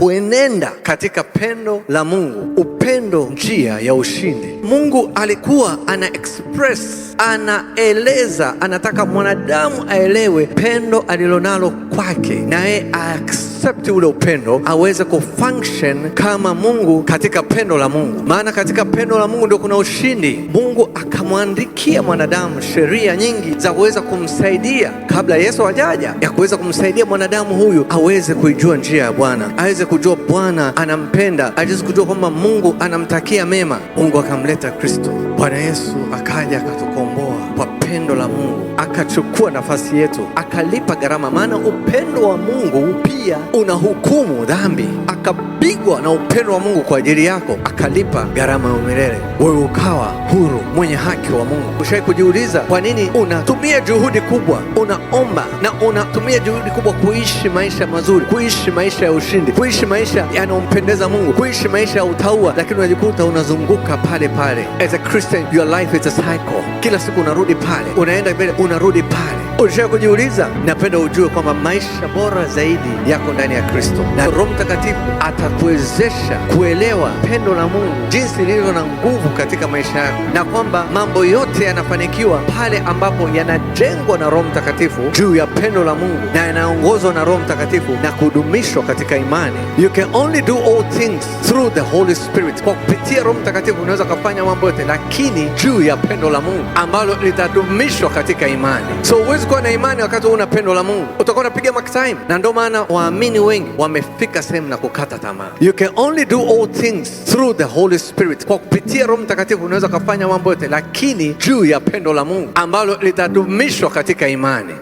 kuenenda katika pendo la Mungu. Upendo njia ya ushindi. Mungu alikuwa ana express, anaeleza, anataka mwanadamu aelewe pendo alilonalo kwake, naye accept ule upendo, aweze kufunction kama Mungu katika pendo la Mungu. Maana katika pendo la Mungu ndio kuna ushindi. Mungu akamwandikia mwanadamu sheria nyingi za kuweza kumsaidia kabla Yesu hajaja, ya kuweza kumsaidia mwanadamu huyu aweze kuijua njia ya Bwana, aweze kujua Bwana anampenda, aweze kujua kwamba Mungu anamtakia mema. Mungu akamleta Kristo. Bwana Yesu akaja akatukomboa kwa pendo la Mungu, akachukua nafasi yetu, akalipa gharama. Maana upendo wa Mungu pia unahukumu dhambi. Akapigwa na upendo wa Mungu kwa ajili yako, akalipa gharama ya milele, wewe ukawa huru, mwenye haki wa Mungu. Ushawahi kujiuliza kwa nini unatumia juhudi kubwa, unaomba na unatumia juhudi kubwa kuishi maisha mazuri, kuishi maisha ya ushindi, kuishi maisha yanayompendeza Mungu, kuishi maisha ya utaua, lakini unajikuta unazunguka pale pale? As a Christian, your life is a cycle. Kila siku unarudi pale, unaenda mbele, unarudi pale. Ulishawahi kujiuliza? Napenda ujue kwamba maisha bora zaidi yako ndani ya Kristo, na Roho Mtakatifu atakuwezesha kuelewa pendo la Mungu jinsi lilivyo na nguvu katika maisha yako, na kwamba mambo yote yanafanikiwa pale ambapo yanajengwa na Roho Mtakatifu juu ya pendo la Mungu na yanaongozwa na Roho Mtakatifu na kudumishwa katika imani. You can only do all things through the Holy Spirit. Kwa kupitia Roho Mtakatifu unaweza kufanya mambo yote, lakini juu ya pendo la Mungu ambalo litadumishwa katika imani. So huwezi kuwa na imani wakati una pendo la Mungu, utakuwa unapiga mark time, na ndio maana waamini wengi wamefika sehemu na kukata tamaa. You can only do all things through the Holy Spirit. Kwa kupitia Roho Mtakatifu unaweza kufanya mambo yote, lakini juu ya pendo la Mungu ambalo litadumishwa katika imani.